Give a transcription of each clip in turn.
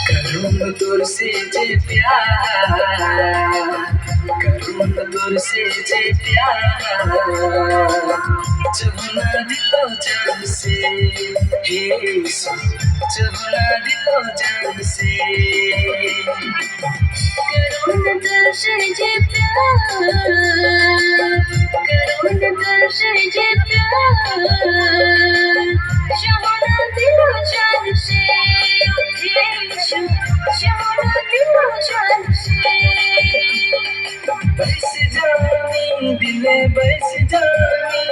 करूँ तुझसे जे प्यार, करूँ तुझसे जे प्यार, चुना दिलो जान से, हे यीशु चुना दिलो जान से। करूँ तुझसे जे प्यार, करूँ तुझसे जे प्यार, चुना दिलो जान से, हे यीशु चुना दिलो जान से। बस जानी दिले बस जानी,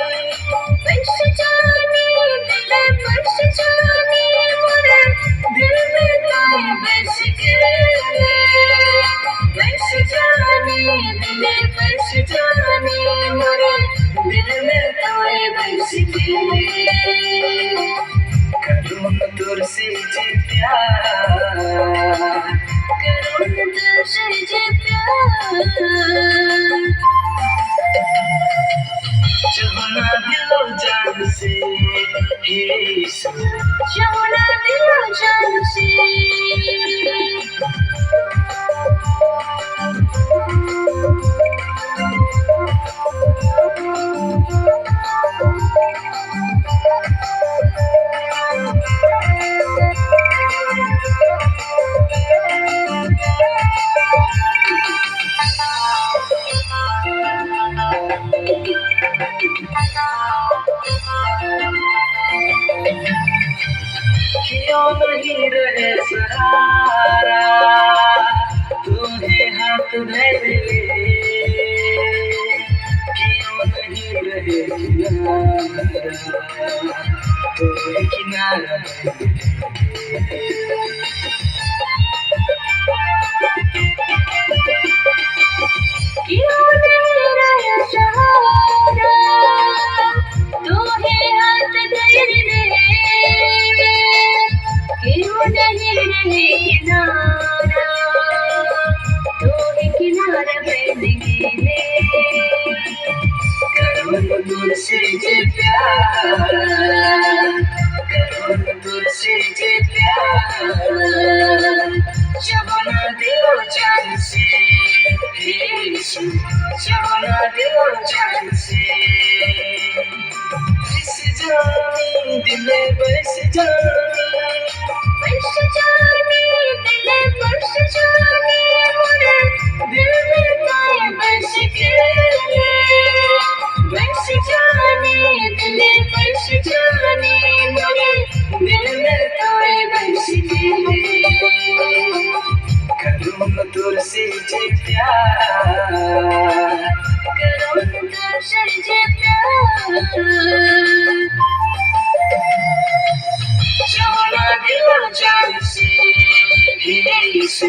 बस जानी दिले बस जानी, मोरे दिल में तू बस गए। बस जानी दिले बस जानी, मोरे दिल में तू बस गए। करूँ तुझसे जे प्यार, करूँ तुझसे जे प्यार, चुना दिलो जान से, हे यीशु चुना दिलो जान से। क्यों नहीं रहे सहारा, तुम्हें हाथ धर ले, क्यों नहीं रहे किनारा, तुम्हें किनारा क्यों नहीं रहे सहारा, तुम्हें हाथ धर ले। क्यों नहीं रहे किनारा, तुम्हें किनारा बन गए। करूँ तुझसे जे प्यार, करूँ तुझसे जे प्यार, चुना दिलो जान से, हे यीशु चुना दिलो जान से। बस जानी दिले बस जानी, बस जानी दिले बस जानी, मोरे दिल में तू बस गए। बस जानी दिले बस जानी, मोरे दिल में तू बस गए। करूँ तुझसे जे प्यार, करूँ तुझसे जे प्यार, चुना दिलो जान से, हे यीशु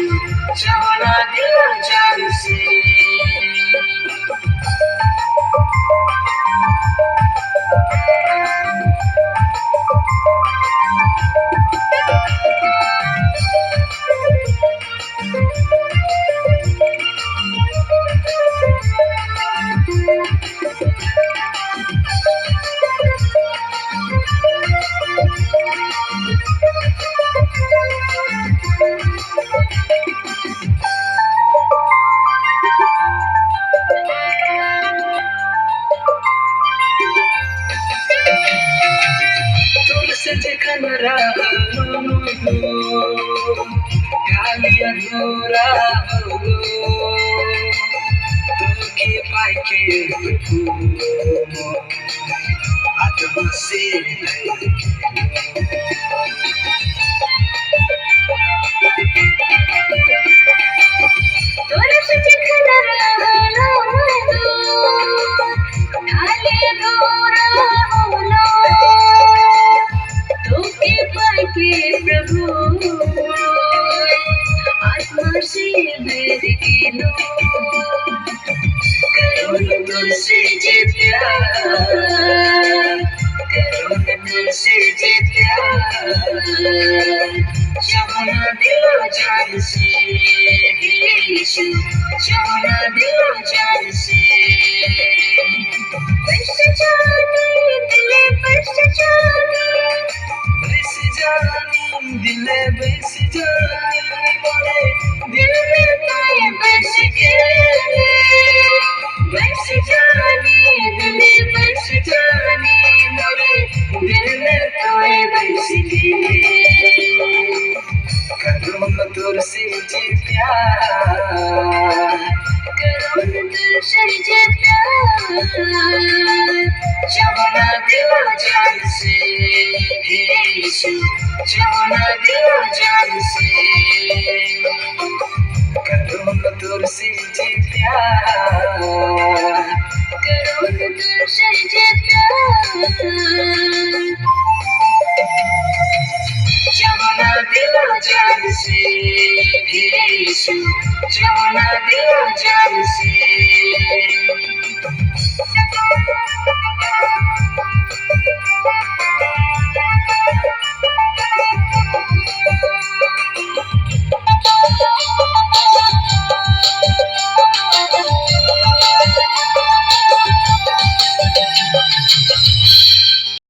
चुना दिलो जान से। तुझसे जखन रहलू, खाली अधूरा होलू, तोके पाके आत्मा से तोरे से जखन रहलो, खाली अधूरा होलो, तोके पाके प्रभु आत्मा से भर गेलो। करूँ तुझसे जे प्यार, करूँ तुझसे जे प्यार, चुना दिलो जान से हे यीशु जाना दिलो जान से बस जाने दिले बस जाने बस जानी दिल बस जानी मोरे दिल में तोए बस गए बस जाने दिले बस जाने मोरे दिल में तोए बस गए करूँ न तुझसे जे प्यार करो न तुझसे जे प्यार जाना दिलो जान से हे यीशु जाना दिलो जान से करूँ न तुझसे जे प्यार करो न तुझसे जे प्यार जाना दिलो जान से हे यीशु जाना दिलो जान से